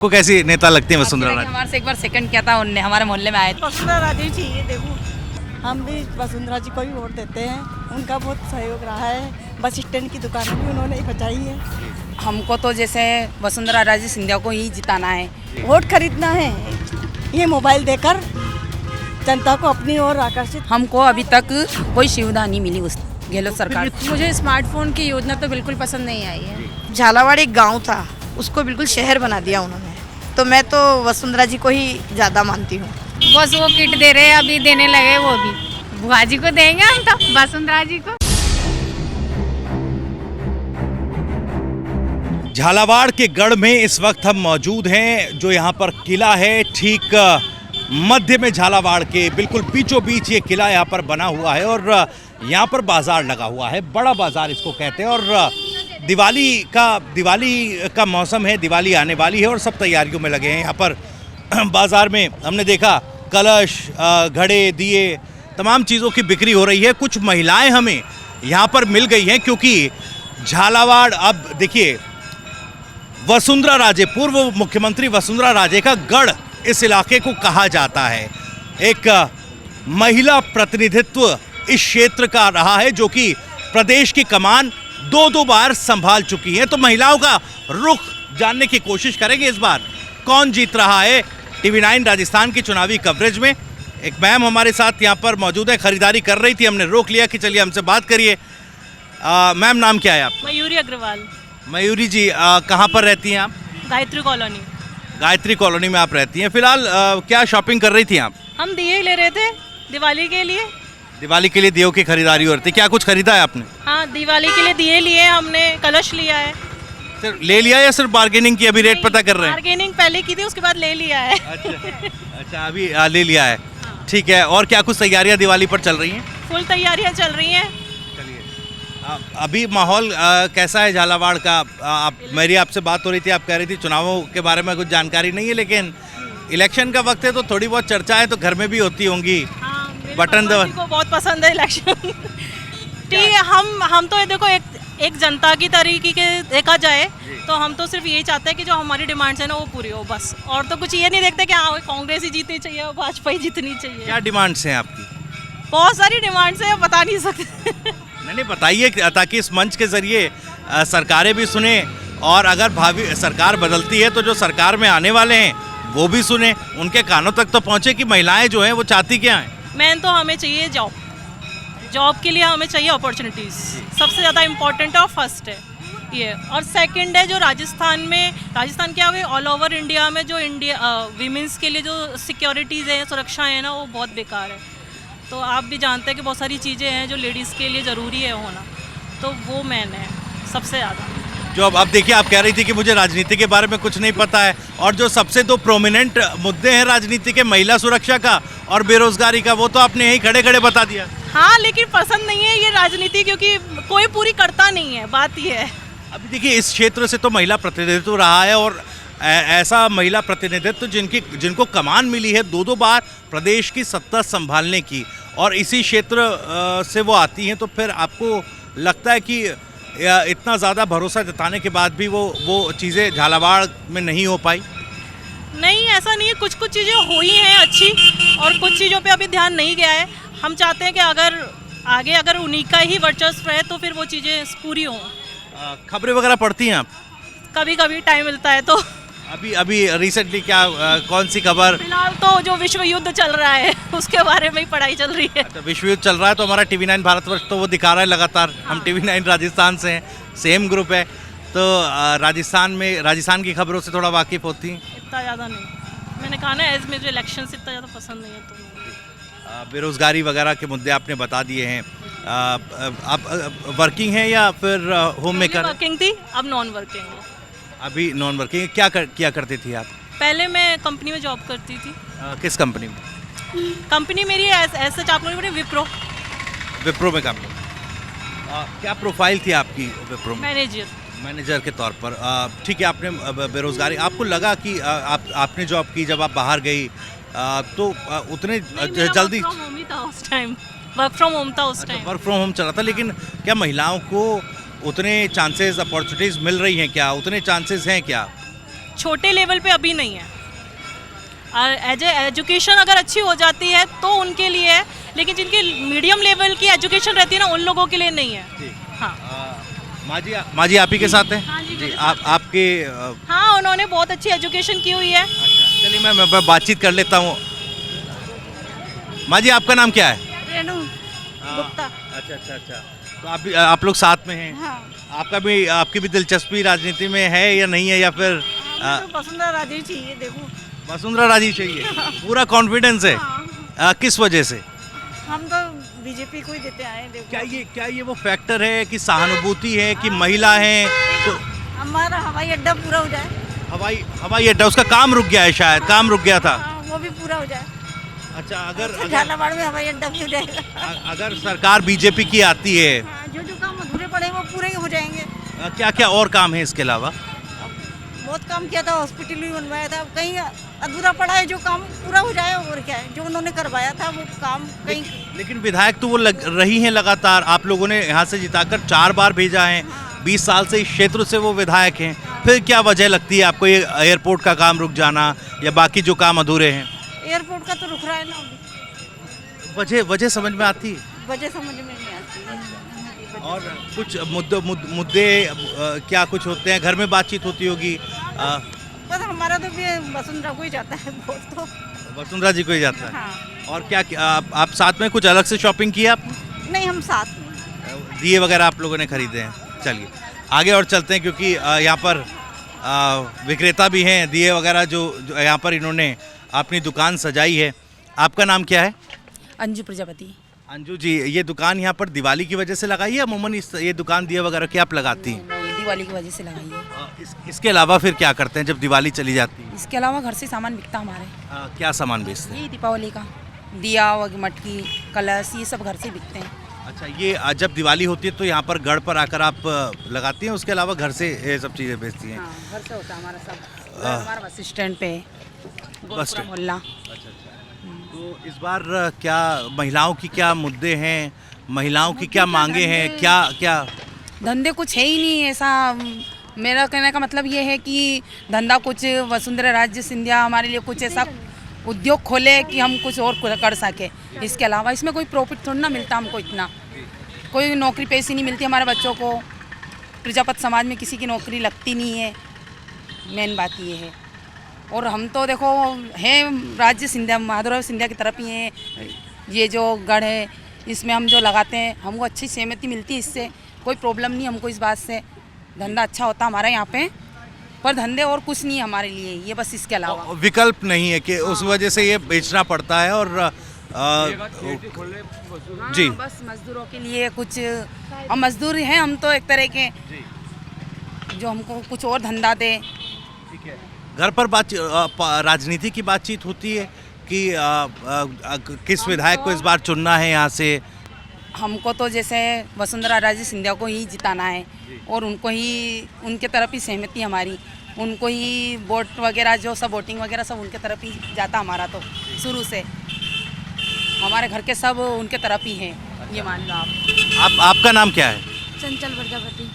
को कैसी नेता लगती है वसुंधरा राजे? हमारे से एक बार सेकंड किया था उनने, हमारे मोहल्ले में आए थे। वसुंधरा राजे ही चाहिए। देखो हम भी वसुंधरा जी को ही वोट देते हैं, उनका बहुत सहयोग रहा है। बस स्टैंड की दुकानें भी उन्होंने ही बचाई है। हमको तो जैसे वसुंधरा राजे सिंधिया को ही जिताना है। वोट खरीदना है, ये मोबाइल देकर जनता को अपनी ओर आकर्षित। हमको अभी तक कोई सुविधा नहीं मिली उस गहलोत सरकार। मुझे स्मार्टफोन की योजना तो बिल्कुल पसंद नहीं आई है। झालावाड़ एक गांव था, उसको बिल्कुल शहर बना दिया उन्होंने। तो मैं तो वसुंधरा जी को ही ज़्यादा मानती हूँ। बस वो किट दे रहे हैं, अभी देने लगे, वो भी बुआ जी को देंगे हम तो, वसुंधरा जी को। झालावाड़ के गढ़ में इस वक्त हम मौजूद हैं। जो यहाँ पर किला है, ठीक मध्य में झालावाड़ के बिल्कुल बीचों बीच ये किला यहाँ पर बना हुआ है और यहाँ पर बाजार लगा हुआ है। बड़ा बाजार इसको कहते हैं और दिवाली का मौसम है, दिवाली आने वाली है और सब तैयारियों में लगे हैं। यहाँ पर बाजार में हमने देखा कलश, घड़े, दिए, तमाम चीज़ों की बिक्री हो रही है। कुछ महिलाएं हमें यहाँ पर मिल गई हैं क्योंकि झालावाड़, अब देखिए, वसुंधरा राजे, पूर्व मुख्यमंत्री वसुंधरा राजे का गढ़ इस इलाके को कहा जाता है। एक महिला प्रतिनिधित्व इस क्षेत्र का रहा है जो कि प्रदेश की कमान दो बार संभाल चुकी है। तो महिलाओं का रुख जानने की कोशिश करेंगे इस बार कौन जीत रहा है TV9 राजस्थान की चुनावी कवरेज में। एक मैम हमारे साथ यहाँ पर मौजूद है, खरीदारी कर रही थी, हमने रोक लिया कि चलिए हमसे बात करिए। मैम, नाम क्या है आप? मयूरी अग्रवाल। मयूरी जी, कहाँ पर रहती हैं आप? गायत्री कॉलोनी। गायत्री कॉलोनी में आप रहती हैं। फिलहाल क्या शॉपिंग कर रही थी आप? हम दिए ले रहे थे दिवाली के लिए। दिवाली के लिए दियों की खरीदारी हो रही थी। क्या कुछ खरीदा है आपने? हाँ, दिवाली के लिए दिए लिए, हमने कलश लिया है। सिर्फ ले लिया या सिर्फ बार्गेनिंग की? अभी रेट पता कर रहे हैं? बार्गेनिंग पहले की थी, उसके बाद ले लिया है। अच्छा, अभी ले लिया है। ठीक है, और क्या कुछ तैयारियां दिवाली पर चल रही हैं? फुल तैयारियां चल रही हैं। चलिए, अभी माहौल कैसा है झालावाड़ का? मेरी आपसे बात हो रही थी, आप कह रही थी चुनावों के बारे में कुछ जानकारी नहीं है, लेकिन इलेक्शन का वक्त है तो थोड़ी बहुत चर्चाएं तो घर में भी होती होंगी। बटन दबा को बहुत पसंद है इलेक्शन। ठीक है, हम तो ये देखो एक जनता की तरीके के देखा जाए तो हम तो सिर्फ यही चाहते हैं कि जो हमारी डिमांड्स है ना वो पूरी हो, बस। और तो कुछ ये नहीं देखते कि हाँ कांग्रेस ही जीतनी चाहिए और भाजपा ही जीतनी चाहिए। क्या डिमांड्स हैं आपकी? बहुत सारी डिमांड्स हैं, बता नहीं सकते। नहीं, बताइए ताकि इस मंच के जरिए सरकारें भी सुने और अगर भावी सरकार बदलती है तो जो सरकार में आने वाले हैं वो भी सुने, उनके कानों तक तो पहुँचे कि महिलाएं जो हैं वो चाहती क्या हैं। मेन तो हमें चाहिए जॉब के लिए हमें चाहिए अपॉर्चुनिटीज़, सबसे ज़्यादा इम्पोर्टेंट है और फर्स्ट है ये। और सेकंड है जो राजस्थान क्या है, ऑल ओवर इंडिया में जो वीमेंस के लिए जो सिक्योरिटीज़ है, सुरक्षाएँ हैं ना, वो बहुत बेकार है। तो आप भी जानते हैं कि बहुत सारी चीज़ें हैं जो लेडीज़ के लिए ज़रूरी है होना, तो वो मेन है सबसे ज़्यादा। जो अब देखिए, आप कह रही थी कि मुझे राजनीति के बारे में कुछ नहीं पता है, और जो सबसे दो प्रोमिनेंट मुद्दे हैं राजनीति के, महिला सुरक्षा का और बेरोजगारी का, वो तो आपने यही खड़े खड़े बता दिया। हाँ, लेकिन पसंद नहीं है ये राजनीति, क्योंकि कोई पूरी करता नहीं है, बात ये है। अभी देखिए, इस क्षेत्र से तो महिला प्रतिनिधित्व रहा है और ऐसा महिला प्रतिनिधित्व जिनको कमान मिली है दो बार प्रदेश की सत्ता संभालने की, और इसी क्षेत्र से वो आती हैं, तो फिर आपको लगता है कि इतना ज़्यादा भरोसा जताने के बाद भी वो चीज़ें झालावाड़ में नहीं हो पाई? नहीं, ऐसा नहीं है, कुछ चीज़ें हुई हैं अच्छी और कुछ चीज़ों पे अभी ध्यान नहीं गया है। हम चाहते हैं कि अगर उन्हीं का ही वर्चस्व रहे तो फिर वो चीज़ें पूरी हों। खबरें वगैरह पढ़ती हैं आप? कभी कभी टाइम मिलता है तो। अभी रिसेंटली क्या कौन सी खबर? फिलहाल तो जो विश्व युद्ध चल रहा है उसके बारे में ही पढ़ाई चल रही है। तो विश्व युद्ध चल रहा है तो हमारा TV9 भारतवर्ष तो वो दिखा रहा है लगातार। हम TV9 राजस्थान से हैं, सेम ग्रुप है, तो राजस्थान की खबरों से थोड़ा वाकिफ होती हैं? इतना ज़्यादा नहीं, मैंने कहा ना, एज मुझे इलेक्शन से इतना ज़्यादा पसंद नहीं है। तो बेरोजगारी वगैरह के मुद्दे आपने बता दिए हैं। आप वर्किंग हैं या फिर होम मेकर? वर्किंग थी, अब नॉन वर्किंग है। अभी नॉन वर्किंग। क्या किया करती थी आप? पहले मैं कंपनी में जॉब करती थी। किस कंपनी में? कंपनी मेरी ऐसे आप लोगों ने विप्रो में काम किया। क्या प्रोफाइल थी आपकी विप्रो में? मैनेजर के तौर पर। ठीक है, आपने बेरोजगारी, आपको लगा कि आपने जॉब की, जब आप बाहर गई तो उतने जल्दी वर्क फ्रॉम होम था उस टाइम। वर्क फ्रॉम होम चला था, लेकिन क्या महिलाओं को उतने चांसेस, अपॉर्चुनिटीज़ मिल रही हैं क्या? उतने चांसेस हैं क्या? छोटे लेवल पे अभी नहीं है। और एजुकेशन अगर अच्छी हो जाती है तो उनके लिए है, लेकिन जिनकी मीडियम लेवल की एजुकेशन रहती है ना, उन लोगों के लिए नहीं है। हाँ माँ जी आप ही के साथ हैं? हाँ जी, आपके हाँ, उन्होंने बहुत अच्छी एजुकेशन की हुई है। अच्छा, चलिए मैं बातचीत कर लेता हूँ। माँ जी आपका नाम क्या है? रेणु गुप्ता। अच्छा, तो आप लोग साथ में हैं? हाँ, आपकी भी दिलचस्पी राजनीति में है या नहीं है, या फिर तो वसुंधरा राजे चाहिए। देखो वसुंधरा राजी चाहिए? पूरा कॉन्फिडेंस है? किस वजह से? हम तो बीजेपी को ही देते आए हैं। देखो क्या ये वो फैक्टर है कि सहानुभूति है कि महिला है? तो हमारा हवाई अड्डा पूरा हो जाए। हवाई अड्डा उसका काम रुक गया है, शायद काम रुक गया था। हाँ, वो भी पूरा हो जाए। अच्छा, अगर झालावाड़ में हवाई अड्डा भी हो जाएगा। अगर सरकार बीजेपी की आती है, हाँ, जो काम अधूरे पड़े वो पूरे हो जाएंगे। क्या क्या और काम है इसके अलावा? बहुत काम किया था, हॉस्पिटल भी बनवाया था। कहीं अधूरा पड़ा है, जो काम पूरा हो जाए। और क्या है, जो उन्होंने करवाया था वो काम कहीं। लेकिन विधायक तो वो रही हैं लगातार, आप लोगों ने यहाँ से जिताकर 4 बार भेजा है। 20 साल से इस क्षेत्र से वो विधायक हैं। फिर क्या वजह लगती है आपको ये एयरपोर्ट का काम रुक जाना या बाकी जो काम अधूरे हैं? एयरपोर्ट का तो रुक रहा है ना अभी। वजह समझ में आती है? वजह समझ में नहीं आती है। और कुछ मुद्दे क्या कुछ होते हैं, घर में बातचीत होती होगी? बस हमारा तो भी वसुंधरा को ही जाता है वोट तो। वसुंधरा जी को ही जाता है। हाँ। और क्या आप साथ में कुछ अलग से शॉपिंग की आपने? नहीं, हम साथ में। दिए वगैरह आप लोगों ने खरीदे हैं? चलिए आगे और चलते हैं, क्योंकि यहाँ पर विक्रेता भी हैं दिए वगैरह जो यहाँ पर इन्होंने अपनी दुकान सजाई है। आपका नाम क्या है? अंजू प्रजापति। अंजू जी, ये दुकान यहाँ पर दिवाली की वजह से लगाई है? अमूमन ये दुकान दिए वगैरह क्या आप लगाती हैं? नहीं, दिवाली की वजह से लगाई है। इसके अलावा फिर क्या करते हैं जब दिवाली चली जाती है? इसके अलावा घर से सामान बिकता हमारे। क्या सामान बेचते हैं? यही दीपावली का दिया व मटकी कलश, ये सब घर से बिकते हैं। अच्छा, ये जब दिवाली होती है तो यहाँ पर गढ़ पर आकर आप लगाती हैं, उसके अलावा घर से ये सब चीज़ें बेचती हैं? हाँ, घर से होता है हमारा सब। हमारा बस स्टैंड पे बस स्टैंड। मोहल्ला। तो इस बार क्या महिलाओं की क्या मुद्दे हैं, महिलाओं की क्या मांगे हैं, क्या धंधे कुछ है ही नहीं ऐसा। मेरा कहने का मतलब ये है कि धंधा कुछ वसुंधरा राजे सिंधिया हमारे लिए कुछ ऐसा उद्योग खोले कि हम कुछ और कर सके। इसके अलावा इसमें कोई प्रॉफिट थोड़ा ना मिलता हमको, इतना कोई नौकरी पैसी नहीं मिलती हमारे बच्चों को। प्रजापति समाज में किसी की नौकरी लगती नहीं है, मेन बात ये है। और हम तो देखो हैं राज्य सिंधिया, माधवराव सिंधिया की तरफ ही हैं। ये जो गढ़ है इसमें हम जो लगाते हैं हमको अच्छी सहमति मिलती है, इससे कोई प्रॉब्लम नहीं हमको इस बात से। धंधा अच्छा होता है हमारा यहाँ पे, पर धंधे और कुछ नहीं है हमारे लिए, ये बस इसके अलावा विकल्प नहीं है कि उस वजह से ये बेचना पड़ता है। और जी, बस मजदूरों के लिए कुछ, हम मजदूर हैं हम तो एक तरह के, जो हमको कुछ और धंधा दे। घर पर राजनीति की बातचीत होती है कि किस विधायक को इस बार चुनना है यहाँ से? हमको तो जैसे वसुंधरा राजे सिंधिया को ही जिताना है और उनको ही, उनके तरफ ही सहमति हमारी, उनको ही वोट वगैरह जो सब वोटिंग वगैरह सब उनके तरफ ही जाता हमारा। तो शुरू से हमारे घर के सब उनके तरफ ही हैं, ये मान लो आप। आपका नाम क्या है? चंचल प्रजापति।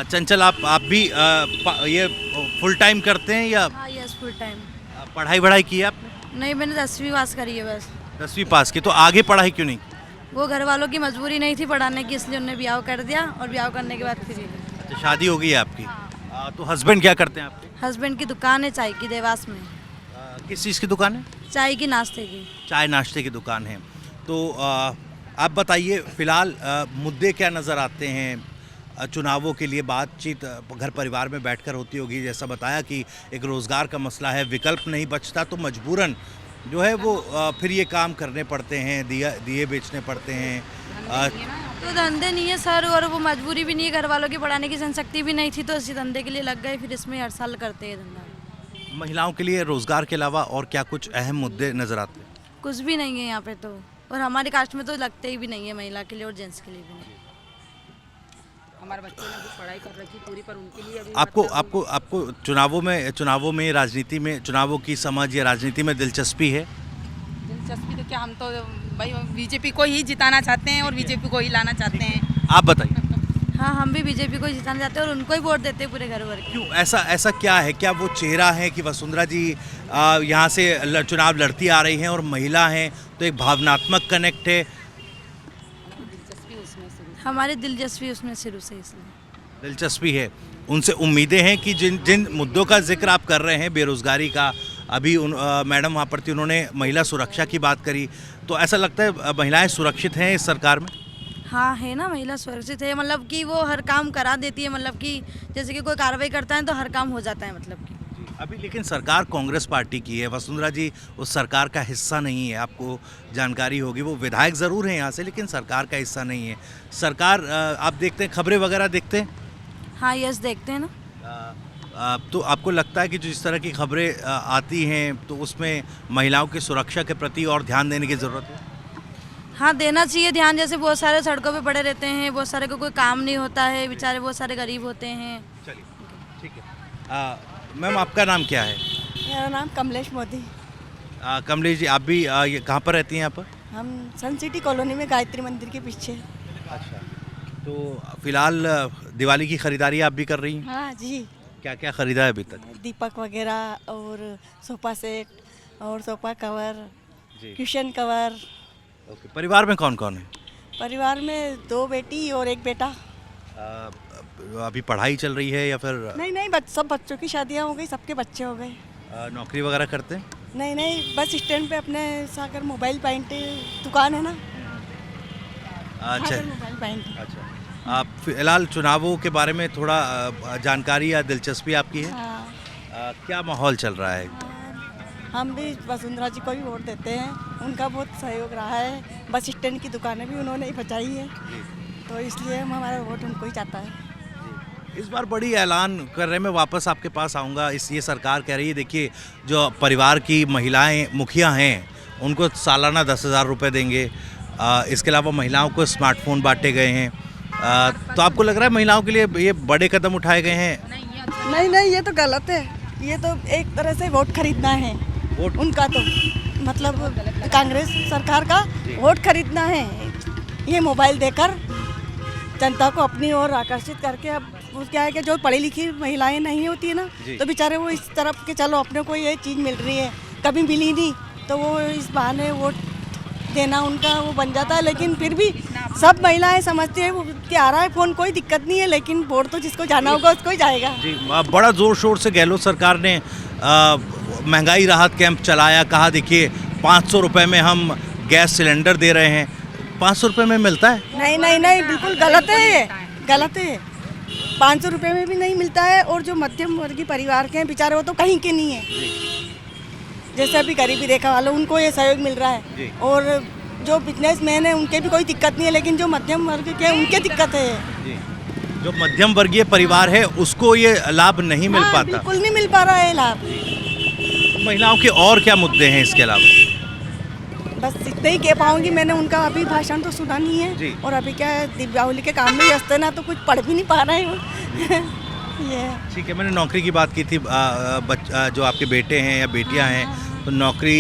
चंचल, आप भी ये फुल टाइम करते हैं या? हाँ, यस, फुल टाइम। पढ़ाई की है आपने? नहीं, मैंने 10वीं पास करी है बस। 10वीं पास की, तो आगे पढ़ाई क्यों नहीं? वो घर वालों की मजबूरी नहीं थी पढ़ाने की, इसलिए उन्होंने ब्याह कर दिया और ब्याह करने के बाद फिर तो शादी हो गई है आपकी? तो हस्बैंड क्या करते हैं आपके? हस्बैंड की दुकान है चाय की, देवास में। किस चीज़ की दुकान है? चाय की, नाश्ते की। चाय नाश्ते की दुकान है। तो आप बताइए फिलहाल मुद्दे क्या नज़र आते हैं? चुनावों के लिए बातचीत घर परिवार में बैठकर होती होगी, जैसा बताया कि एक रोज़गार का मसला है, विकल्प नहीं बचता तो मजबूरन जो है वो फिर ये काम करने पड़ते हैं, दिए बेचने पड़ते हैं। तो धंधे नहीं है सर, और वो मजबूरी भी नहीं है, घर वालों की पढ़ाने की जनशक्ति भी नहीं थी, तो इसी धंधे के लिए लग गए, फिर इसमें हर साल करते हैं धंधा। महिलाओं के लिए रोज़गार के अलावा और क्या कुछ अहम मुद्दे नज़र आते हैं? कुछ भी नहीं है यहाँ पे तो, और हमारी कास्ट में तो लगते ही भी नहीं है महिला के लिए और जेंट्स के लिए भी नहीं। हमारे बच्चों ने भी पढ़ाई कर रखी पूरी, पर उनके लिए अभी आपको चुनावों में राजनीति में, चुनावों की समझ या राजनीति में दिलचस्पी है? दिलचस्पी तो क्या, हम तो भाई बीजेपी को ही जिताना चाहते हैं और बीजेपी को ही लाना चाहते हैं। आप बताइए। हाँ, हम भी बीजेपी को ही जिताने जाते हैं और उनको ही वोट देते हैं पूरे घर भर के। क्यों ऐसा ऐसा क्या है? क्या वो चेहरा है कि वसुंधरा जी यहाँ से चुनाव लड़ती आ रही हैं और महिला हैं तो एक भावनात्मक कनेक्ट है, हमारी दिलचस्पी उसमें शुरू से, इसलिए दिलचस्पी है, उनसे उम्मीदें हैं कि जिन जिन मुद्दों का जिक्र आप कर रहे हैं, बेरोजगारी का, अभी मैडम वहाँ पर थी, उन्होंने महिला सुरक्षा की बात करी, तो ऐसा लगता है महिलाएं सुरक्षित हैं इस सरकार में? हाँ है ना, महिला सुरक्षित है, मतलब कि वो हर काम करा देती है, मतलब कि जैसे कि कोई कार्रवाई करता है तो हर काम हो जाता है, मतलब कि अभी लेकिन सरकार कांग्रेस पार्टी की है, वसुंधरा जी उस सरकार का हिस्सा नहीं है, आपको जानकारी होगी, वो विधायक ज़रूर हैं यहाँ से लेकिन सरकार का हिस्सा नहीं है। सरकार आप देखते हैं, खबरें वगैरह देखते हैं? हाँ यस देखते हैं ना। तो आपको लगता है कि जो इस तरह की खबरें आती हैं तो उसमें महिलाओं की सुरक्षा के प्रति और ध्यान देने की ज़रूरत है? हाँ देना चाहिए ध्यान, जैसे बहुत सारे सड़कों पे पड़े रहते हैं, बहुत सारे को कोई काम नहीं होता है, बेचारे बहुत सारे गरीब होते हैं। चलिए ठीक है। मैम आपका नाम क्या है? मेरा नाम कमलेश मोदी। कमलेश जी, आप भी ये कहाँ पर रहती हैं यहाँ पर? हम सन सिटी कॉलोनी में गायत्री मंदिर के पीछे। अच्छा, तो फिलहाल दिवाली की खरीदारी आप भी कर रही हैं? हाँ जी, क्या क्या खरीदा है अभी तक? दीपक वगैरह और सोफा सेट और सोफा कवर, जी। Question cover. ओके, परिवार में कौन कौन है? परिवार में 2 बेटी और 1 बेटा। अभी पढ़ाई चल रही है या फिर नहीं नहीं, सब बच्चों की शादियाँ हो गई, सबके बच्चे हो गए। नौकरी वगैरह करते हैं? नहीं नहीं, बस स्टैंड पे अपने सागर मोबाइल पॉइंट दुकान है ना। अच्छा सागर मोबाइल पॉइंट। अच्छा, आप फिलहाल चुनावों के बारे में थोड़ा जानकारी या दिलचस्पी आपकी है? हाँ, क्या माहौल चल रहा है? हम भी वसुंधरा जी को ही वोट देते हैं, उनका बहुत सहयोग रहा है, बस स्टैंड की दुकानें भी उन्होंने ही बचाई है, तो इसलिए हम हमारा वोट उनको ही चाहता है। इस बार बड़ी ऐलान कर रहे, मैं वापस आपके पास आऊँगा, ये सरकार कह रही है, देखिए जो परिवार की महिलाएं मुखिया हैं उनको सालाना 10,000 रुपये देंगे, इसके अलावा महिलाओं को स्मार्टफोन बांटे गए हैं, तो आपको लग रहा है महिलाओं के लिए ये बड़े कदम उठाए गए हैं? नहीं नहीं, ये तो गलत है, ये तो एक तरह से वोट खरीदना है, वोट उनका तो मतलब कांग्रेस सरकार का वोट खरीदना है, ये मोबाइल देकर जनता को अपनी ओर आकर्षित करके। अब वो क्या है कि जो पढ़ी लिखी महिलाएं नहीं होती है ना, तो बेचारे वो इस तरफ के चलो अपने को ये चीज़ मिल रही है, कभी मिली नहीं, तो वो इस बहाने वोट देना उनका वो बन जाता है। लेकिन फिर भी सब महिलाएं समझती है वो कि आ रहा है फ़ोन, कोई दिक्कत नहीं है, लेकिन वोट तो जिसको जाना होगा उसको ही जाएगा। जी, बड़ा ज़ोर शोर से गहलोत सरकार ने महंगाई राहत कैंप चलाया, कहा देखिए 500 रुपये में हम गैस सिलेंडर दे रहे हैं। 500 रुपये में मिलता है? नहीं नहीं नहीं, बिल्कुल गलत है, ये गलत है, 500 रुपये में भी नहीं मिलता है। और जो मध्यम वर्गीय परिवार के हैं बेचारे, वो तो कहीं के नहीं है, जैसे अभी गरीबी रेखा वालों उनको ये सहयोग मिल रहा है, और जो बिजनेसमैन है उनके भी कोई दिक्कत नहीं है, लेकिन जो मध्यम वर्ग के हैं उनके दिक्कत है। जो मध्यम वर्गीय परिवार है उसको ये लाभ नहीं मिल पाता, बिल्कुल नहीं मिल पा रहा है लाभ। महिलाओं के और क्या मुद्दे हैं इसके अलावा? बस इतना ही कह पाऊंगी, मैंने उनका अभी भाषण तो सुना नहीं है, और अभी क्या है दीपावली के काम में व्यस्त है ना, तो कुछ पढ़ भी नहीं पा रहे हैं। ये ठीक है, मैंने नौकरी की बात की थी, जो आपके बेटे हैं या बेटियां हैं, तो नौकरी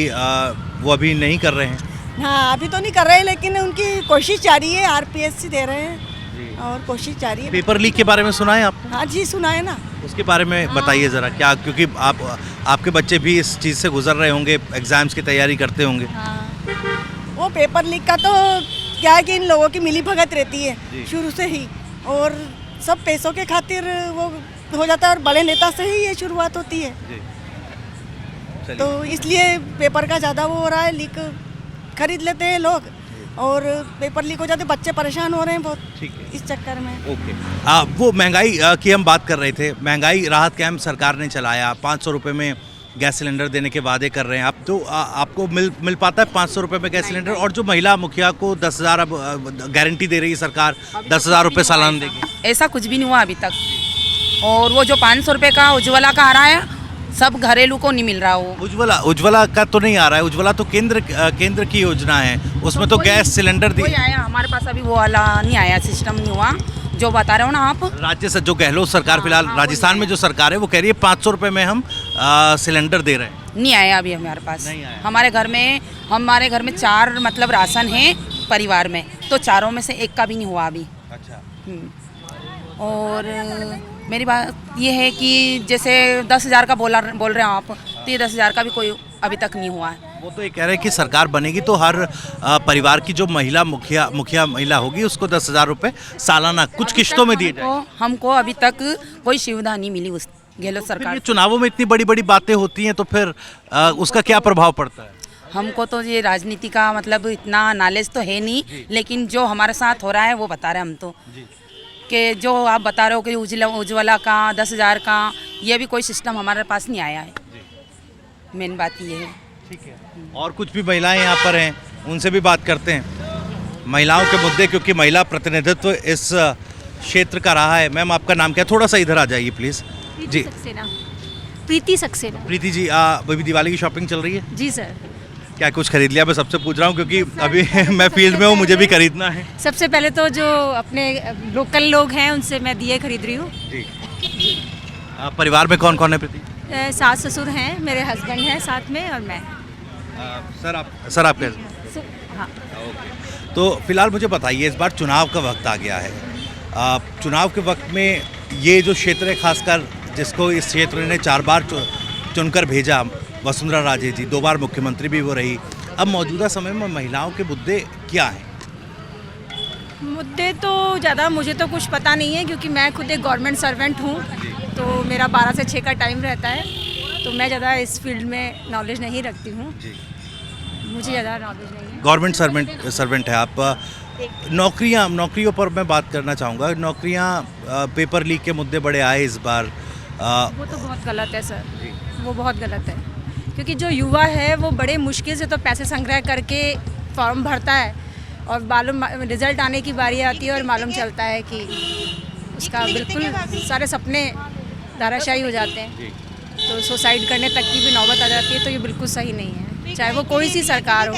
वो अभी नहीं कर रहे हैं? हाँ, अभी तो नहीं कर रहे, लेकिन उनकी कोशिश जारी है, RPSC दे रहे हैं और कोशिश जारी है। पेपर लीक के बारे में सुना है आपने? हाँ जी, सुना है ना। उसके बारे में बताइए ज़रा, क्या, क्योंकि आपके बच्चे भी इस चीज़ से गुजर रहे होंगे, एग्ज़ाम्स की तैयारी करते होंगे। हाँ, वो पेपर लीक का तो क्या है कि इन लोगों की मिली भगत रहती है शुरू से ही, और सब पैसों के खातिर वो हो जाता है, और बड़े नेता से ही ये शुरुआत होती है, तो इसलिए पेपर का ज़्यादा वो हो रहा है, लीक खरीद लेते हैं लोग, और पेपर लीक हो जाते, बच्चे परेशान हो रहे हैं बहुत। ठीक है, इस चक्कर में। ओके, वो महंगाई की हम बात कर रहे थे, महंगाई राहत कैंप सरकार ने चलाया, 500 रुपये में गैस सिलेंडर देने के वादे कर रहे हैं आप, तो आपको मिल पाता है 500 रुपये में गैस सिलेंडर? और जो महिला मुखिया को 10,000 अब गारंटी दे रही है सरकार, 10,000 रुपये सालाना देगी, ऐसा कुछ भी नहीं हुआ अभी तक। और वो जो 500 रुपये का उज्ज्वला का आ रहा है, सब घरेलू को नहीं मिल रहा। वो उज्ज्वला का तो नहीं आ रहा है, उज्ज्वला तो केंद्र की योजना है, उसमें तो गैस सिलेंडर दी आया, हमारे पास अभी वो वाला नहीं आया, सिस्टम नहीं हुआ जो बता रहे हो ना आप। राज्य से जो गहलोत सरकार फिलहाल राजस्थान में जो सरकार है वो कह रही है 500 रुपये में हम सिलेंडर दे रहे हैं। नहीं आया अभी हमारे पास, नहीं आया। हमारे घर में 4 मतलब राशन है परिवार में, तो चारों में से एक का भी नहीं हुआ अभी। अच्छा, और मेरी बात ये है कि जैसे 10,000 का बोल रहे हो आप, तो ये 10,000 का भी कोई अभी तक नहीं हुआ है। वो तो ये कह रहे हैं कि सरकार बनेगी तो हर परिवार की जो महिला मुखिया महिला होगी उसको 10,000 रुपये सालाना कुछ किश्तों में दिए जाए। हमको अभी तक कोई सुविधा नहीं मिली उस गहलोत फिर सरकार ये चुनावों में इतनी बड़ी बड़ी बातें होती हैं तो फिर उसका क्या प्रभाव पड़ता है? हमको तो ये राजनीति का मतलब इतना नॉलेज तो है नहीं, लेकिन जो हमारे साथ हो रहा है वो बता रहे हैं हम तो कि जो आप बता रहे हो कि उज्ज्वला का 10,000 का, ये भी कोई सिस्टम हमारे पास नहीं आया है। मेन बात ये है। ठीक है, और कुछ भी महिलाएं यहाँ पर हैं, उनसे भी बात करते हैं महिलाओं के मुद्दे, क्योंकि महिला प्रतिनिधित्व इस क्षेत्र का रहा है। मैम आपका नाम क्या है? थोड़ा सा इधर आ जाइए प्लीज़। जी प्रीति सक्सेना। प्रीति जी, अभी दिवाली की शॉपिंग चल रही है? जी सर। क्या कुछ खरीद लिया? मैं सबसे पूछ रहा हूँ क्योंकि अभी मैं फील्ड में हूँ, मुझे भी खरीदना है। सबसे पहले तो जो अपने लोकल लोग हैं उनसे मैं दिए खरीद रही हूँ। जी। परिवार में कौन कौन है प्रीति? सास ससुर हैं, मेरे हस्बैंड हैं साथ में, और मैं। सर आप कैसे? हाँ। तो फिलहाल मुझे बताइए, इस बार चुनाव का वक्त आ गया है। चुनाव के वक्त में ये जो क्षेत्र है, खासकर जिसको इस क्षेत्र ने 4 बार चुनकर भेजा, वसुंधरा राजे जी 2 बार मुख्यमंत्री भी वो रही, अब मौजूदा समय में महिलाओं के मुद्दे क्या हैं? मुद्दे तो ज़्यादा मुझे तो कुछ पता नहीं है, क्योंकि मैं खुद एक गवर्नमेंट सर्वेंट हूँ, तो मेरा 12 से 6 का टाइम रहता है, तो मैं ज़्यादा इस फील्ड में नॉलेज नहीं रखती हूँ। मुझे ज़्यादा नॉलेज नहीं है। गवर्नमेंट सर्वेंट है आप। नौकरियों पर मैं बात करना चाहूँगा। नौकरियाँ, पेपर लीक के मुद्दे बड़े आए इस बार। वो तो बहुत गलत है सर, वो बहुत गलत है, क्योंकि जो युवा है वो बड़े मुश्किल से तो पैसे संग्रह करके फॉर्म भरता है, और मालूम रिजल्ट आने की बारी आती है और मालूम चलता है कि उसका बिल्कुल सारे सपने धराशायी हो जाते हैं, तो सुसाइड करने तक की भी नौबत आ जाती है। तो ये बिल्कुल सही नहीं है, चाहे वो कोई सी सरकार हो।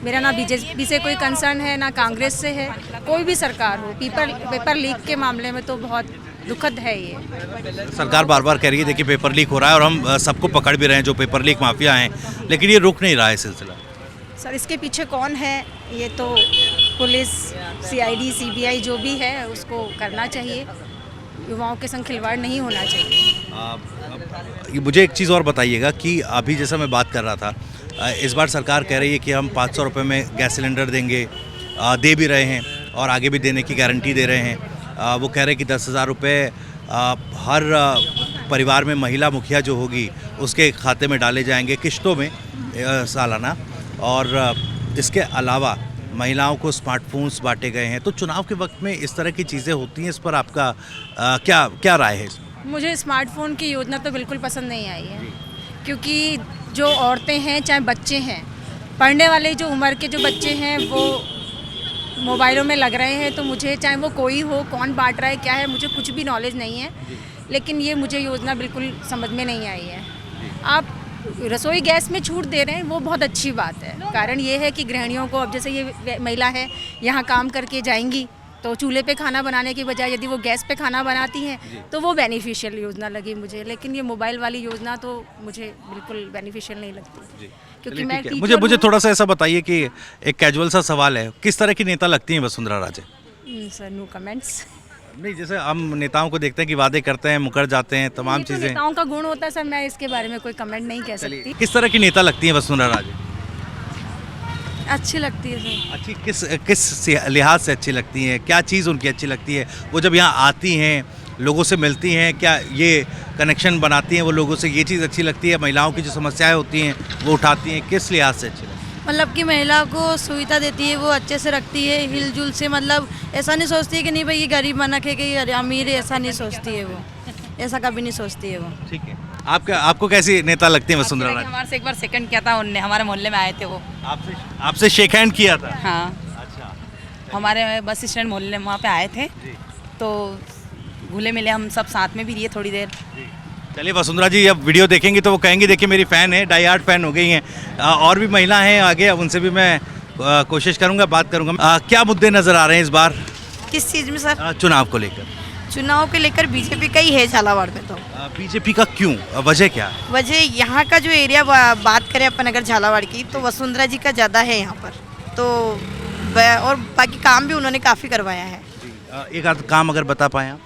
मेरा ना बीजेपी से कोई कंसर्न है, ना कांग्रेस से है, कोई भी सरकार हो। पेपर लीक के मामले में तो बहुत दुखद है ये। सरकार बार बार कह रही है देखिए पेपर लीक हो रहा है, और हम सबको पकड़ भी रहे हैं जो पेपर लीक माफिया हैं, लेकिन ये रुक नहीं रहा है सिलसिला। सर इसके पीछे कौन है, ये तो पुलिस, CID, CBI जो भी है उसको करना चाहिए। युवाओं के संग खिलवाड़ नहीं होना चाहिए। मुझे एक चीज़ और बताइएगा कि अभी जैसा मैं बात कर रहा था, इस बार सरकार कह रही है कि हम 500 रुपये में गैस सिलेंडर देंगे, दे भी रहे हैं और आगे भी देने की गारंटी दे रहे हैं। वो कह रहे हैं कि 10,000 रुपये हर परिवार में महिला मुखिया जो होगी उसके खाते में डाले जाएंगे किश्तों में सालाना, और इसके अलावा महिलाओं को स्मार्टफोन्स बांटे गए हैं। तो चुनाव के वक्त में इस तरह की चीज़ें होती हैं, इस पर आपका क्या राय है? मुझे स्मार्टफोन की योजना तो बिल्कुल पसंद नहीं आई है, क्योंकि जो औरतें हैं चाहे बच्चे हैं, पढ़ने वाले जो उम्र के जो बच्चे हैं वो मोबाइलों में लग रहे हैं। तो मुझे, चाहे वो कोई हो, कौन बांट रहा है क्या है, मुझे कुछ भी नॉलेज नहीं है, लेकिन ये मुझे योजना बिल्कुल समझ में नहीं आई है। आप रसोई गैस में छूट दे रहे हैं, वो बहुत अच्छी बात है। कारण ये है कि गृहिणियों को, अब जैसे ये महिला है यहाँ काम करके जाएंगी, तो चूल्हे पे खाना बनाने की बजाय यदि वो गैस पे खाना बनाती हैं तो वो बेनिफिशियल योजना लगी मुझे। लेकिन ये मोबाइल वाली योजना तो मुझे बिल्कुल बेनिफिशियल नहीं लगती, क्योंकि मैं मुझे थोड़ा सा ऐसा बताइए कि एक कैजुअल सा सवाल है, किस तरह की नेता लगती हैं Vasundhara Raje? Sir no comments. नहीं, जैसे हम नेताओं को देखते हैं कि वादे करते हैं, मुकर जाते हैं, तमाम चीज़ें। नेताओं का गुण होता है सर, मैं इसके बारे में कोई कमेंट नहीं कह सकती। किस तरह की नेता लगती हैं वसुंधरा राजे? अच्छी लगती है सर। अच्छी किस लिहाज से अच्छी लगती हैं? क्या चीज़ उनकी अच्छी लगती है? वो जब यहाँ आती हैं, लोगों से मिलती हैं, क्या ये कनेक्शन बनाती हैं वो लोगों से, ये चीज़ अच्छी लगती है? महिलाओं की जो समस्याएं होती हैं वो उठाती हैं, किस लिहाज से अच्छी लगती है? मतलब कि महिला को सुविधा देती है, वो अच्छे से रखती है, हिलजुल से, मतलब ऐसा नहीं सोचती है कि नहीं भाई ये गरीब मनक है कि अमीर है, ऐसा नहीं सोचती है वो, ऐसा कभी नहीं सोचती है वो। ठीक है, आपको कैसी नेता लगती है वसुंधरा राजे? हमारे से एक बार सेकंड किया था उनने, हमारे मोहल्ले में आए थे वो। आपसे शेक हैंड किया था? हाँ, अच्छा। हमारे बस स्टैंड मोहल्ले में वहाँ पे आए थे, तो घुले मिले, हम सब साथ में भी रहिए थोड़ी देर। चलिए वसुंधरा जी, अब वीडियो देखेंगी तो वो कहेंगी देखिए मेरी फ़ैन है, डाई हार्ड फ़ैन हो गई हैं। और भी महिला हैं आगे, अब उनसे भी मैं कोशिश करूँगा, बात करूँगा। क्या मुद्दे नज़र आ रहे हैं इस बार किस चीज़ में सर? चुनाव को लेकर? चुनाव के लेकर बीजेपी का ही है झालावाड़ में। तो बीजेपी का क्यों, वजह क्या है? वजह यहाँ का जो एरिया बात करें अपन अगर झालावाड़ की, तो वसुंधरा जी का ज़्यादा है यहाँ पर, तो और बाकी काम भी उन्होंने काफ़ी करवाया है। एक आध काम अगर बता पाएँ आप?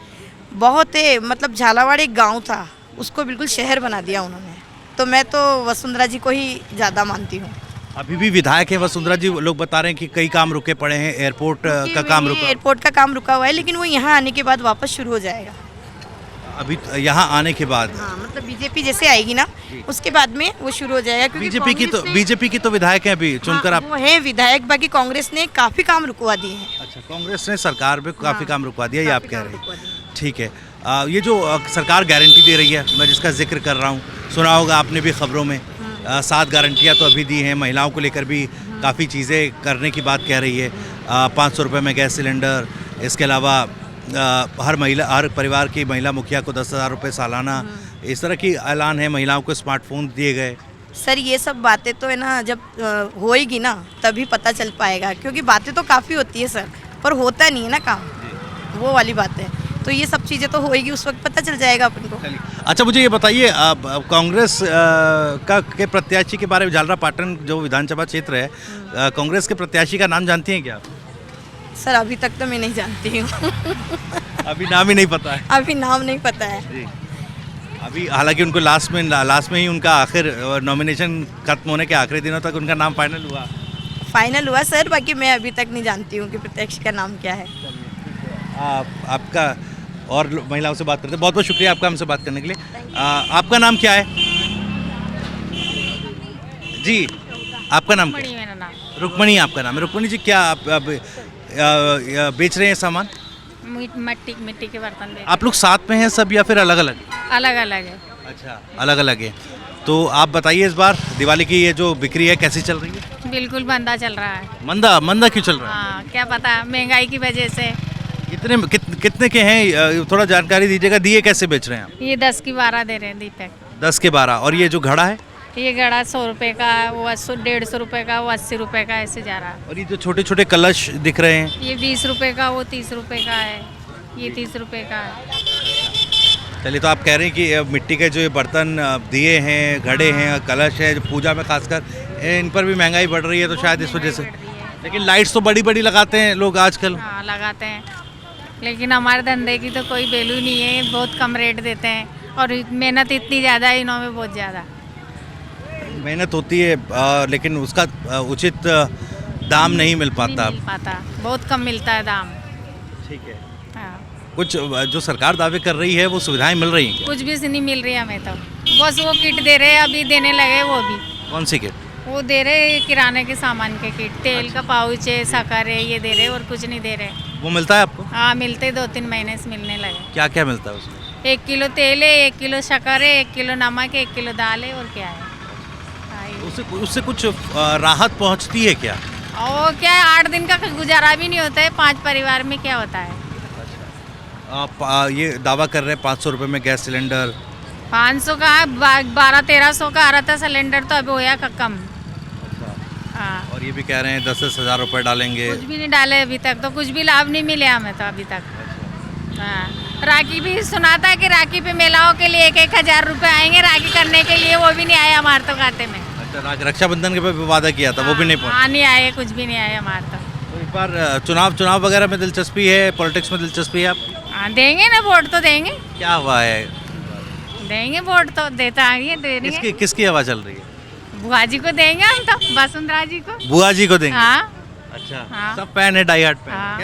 बहुत मतलब झालावाड़ एक गांव था, उसको बिल्कुल शहर बना दिया उन्होंने। तो मैं तो वसुंधरा जी को ही ज़्यादा मानती हूँ। अभी भी विधायक है वसुंधरा जी, लोग बता रहे हैं कि कई काम रुके पड़े हैं, एयरपोर्ट का काम रुका, एयरपोर्ट का काम रुका हुआ है, लेकिन वो यहाँ आने के बाद वापस शुरू हो जाएगा। अभी यहाँ आने के बाद हाँ, मतलब बीजेपी जैसे आएगी ना, उसके बाद में वो शुरू हो जाएगा। क्योंकि बीजेपी की तो विधायक है अभी चुनकर आप। वो है विधायक, बाकी कांग्रेस ने काफ़ी काम रुकवा दिए हैं। अच्छा, कांग्रेस ने सरकार में काफ़ी काम रुकवा दिया, ये आप कह रहे हैं। ठीक है, ये जो सरकार गारंटी दे रही है, मैं जिसका जिक्र कर रहा हूँ, सुना होगा आपने भी खबरों में, 7 गारंटियाँ तो अभी दी हैं। महिलाओं को लेकर भी काफ़ी चीज़ें करने की बात कह रही है। 500 रुपये में गैस सिलेंडर, इसके अलावा हर परिवार की महिला मुखिया को 10,000 रुपये सालाना, इस तरह की ऐलान है। महिलाओं को स्मार्टफोन दिए गए। सर ये सब बातें तो है ना, जब होएगी ना तभी पता चल पाएगा, क्योंकि बातें तो काफ़ी होती है सर, पर होता नहीं है ना काम, वो वाली बात है। तो ये सब चीज़ें तो होएगी, उस वक्त पता चल जाएगा अपन को। अच्छा, मुझे ये बताइए, कांग्रेस के प्रत्याशी के बारे में, झालरापाटन जो विधानसभा क्षेत्र है, कांग्रेस के प्रत्याशी का नाम जानती हैं क्या आप? सर अभी तक तो मैं नहीं जानती हूँ। अभी नाम ही नहीं पता है? अभी नाम नहीं पता है जी। अभी हालांकि उनको लास्ट में ही उनका आखिर नॉमिनेशन खत्म होने के आखिरी दिनों तक उनका नाम फाइनल हुआ सर, बाकी मैं अभी तक नहीं जानती हूँ कि प्रत्याशी का नाम क्या है। आपका और महिलाओं से बात करते हैं। बहुत बहुत शुक्रिया आपका हमसे बात करने के लिए। आपका नाम क्या है जी? आपका नाम क्या है? मेरा नाम रुक्मणी आपका नाम है। रुक्मणी जी, क्या आप बेच रहे हैं सामान? मिट्टी के बर्तन आप लोग साथ में हैं सब या फिर अलग अलग? अलग अलग है। अच्छा, अलग अलग है। तो आप बताइए, इस बार दिवाली की ये जो बिक्री है कैसी चल रही है? बिल्कुल मंदा चल रहा है। मंदा क्यों चल रहा है? हाँ, क्या पता, महंगाई की वजह से। कितने के हैं, थोड़ा जानकारी दीजिएगा। दिए कैसे बेच रहे हैं आप? ये 10 की 12 दे रहे हैं दीपक। 10 के 12। और ये जो घड़ा है? ये घड़ा 100 रुपये का, वो 150 रुपये का, वो 80 रुपये का, ऐसे जा रहा है। और ये जो छोटे छोटे कलश दिख रहे हैं? ये 20 रुपये का, वो 30 रुपये का है, ये 30 रुपये का है। चलिए, तो आप कह रहे हैं कि मिट्टी के जो ये बर्तन दिए हैं, घड़े हैं, कलश है, जो पूजा में खासकर, इन पर भी महंगाई बढ़ रही है, तो शायद इस वजह से। लेकिन लाइट्स तो बड़ी बड़ी लगाते हैं लोग आजकल। हाँ, लगाते हैं, लेकिन हमारे धंधे की तो कोई वैल्यू नहीं है। बहुत कम रेट देते हैं, और मेहनत इतनी ज़्यादा है इन्हों में, बहुत ज़्यादा मेहनत होती है, लेकिन उसका उचित दाम नहीं मिल पाता। बहुत कम मिलता है दाम। ठीक है। हाँ, कुछ जो सरकार दावे कर रही है वो सुविधाएं मिल रही हैं? कुछ भी नहीं मिल रही हमें तो। बस वो किट दे रहे हैं, अभी देने लगे वो भी। कौन सी किट? वो दे रहे किराने के सामान के किट, तेल का पाउच है, शक्कर है, ये दे रहे, और कुछ नहीं दे रहे। वो मिलता है आपको? हाँ, मिलते 2-3 महीने से मिलने लगे। क्या क्या मिलता है उसमें? 1 किलो तेल है, 1 किलो शक्कर है, 1 किलो नमक है, 1 किलो दाल है, और क्या है। उससे कुछ राहत पहुंचती है क्या? और क्या है, 8 दिन का गुजारा भी नहीं होता है 5 परिवार में, क्या होता है। आप ये दावा कर रहे हैं 500 रुपये में गैस सिलेंडर? 500 का 1200-1300 का आ रहा था सिलेंडर, तो अभी होया का कम। हाँ, और ये भी कह रहे हैं 10-10 हज़ार रुपये डालेंगे। कुछ भी नहीं डाले अभी तक, तो कुछ भी लाभ नहीं मिले हमें तो अभी तक। हाँ, राखी भी सुना था कि राखी पे महिलाओं के लिए 1-1 हज़ार रुपये आएंगे राखी करने के लिए, वो भी नहीं आए हमारे तो खाते में। अच्छा, रक्षाबंधन के पे वादा किया था, वो भी नहीं पहुंचा? हाँ, नहीं आए, कुछ भी नहीं आए हमारे तो। इस बार चुनाव वगैरह में दिलचस्पी है, पॉलिटिक्स में दिलचस्पी है आप? हाँ, देंगे ना, वोट तो देंगे। क्या हुआ है? देंगे वोट तो, देता है। किसकी हवा चल रही है? बुआ जी को देंगे हम तो, वसुंधरा जी को। बुआ जी को देंगे? हाँ। अच्छा। हाँ। सब फैन है, डाई हार्ट फैन। हाँ।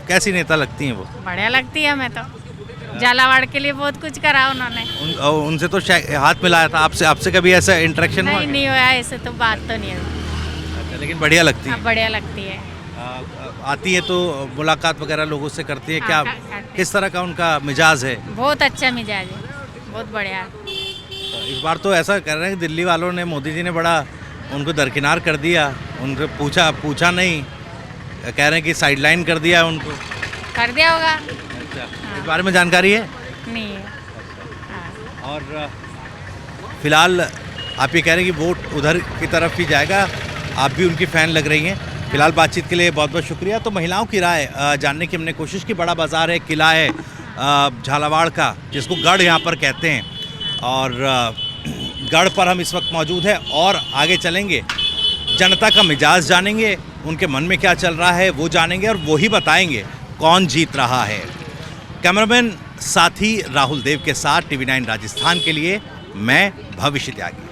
कैसी नेता लगती हैं वो? बढ़िया लगती है हमें तो। झालावाड़ के लिए बहुत कुछ करा उन्होंने। उनसे तो हाथ मिलाया था। आपसे कभी ऐसा इंटरेक्शन हुआ? नहीं हुआ, ऐसे तो बात तो नहीं है। अच्छा, लेकिन बढ़िया लगती है? बढ़िया लगती है। आती है तो मुलाकात वगैरह लोगों से करती है? हाँ, क्या किस तरह का उनका मिजाज है? बहुत अच्छा मिजाज है, बहुत बढ़िया। इस बार तो ऐसा कर रहे हैं कि दिल्ली वालों ने, मोदी जी ने बड़ा उनको दरकिनार कर दिया। उनको पूछा नहीं, कह रहे हैं कि साइडलाइन कर दिया उनको। कर दिया होगा। अच्छा, इस बारे में जानकारी है? नहीं है। हाँ। और फिलहाल आप ये कह रहे हैं कि वोट उधर की तरफ ही जाएगा, आप भी उनकी फ़ैन लग रही हैं। फिलहाल बातचीत के लिए बहुत बहुत शुक्रिया। तो महिलाओं की राय जानने की हमने कोशिश की। बड़ा बाज़ार है, किला है झालावाड़ का, जिसको गढ़ यहाँ पर कहते हैं, और गढ़ पर हम इस वक्त मौजूद हैं और आगे चलेंगे, जनता का मिजाज जानेंगे, उनके मन में क्या चल रहा है वो जानेंगे, और वो ही बताएंगे कौन जीत रहा है। कैमरामैन साथी राहुल देव के साथ TV9 राजस्थान के लिए मैं भविष्य त्यागी।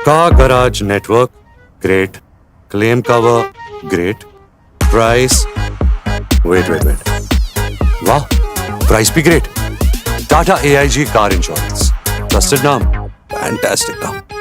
Car Garage Network, great. Claim cover, great. Price, wait. Wow, price be great. Tata AIG Car Insurance. Trusted naam, fantastic naam.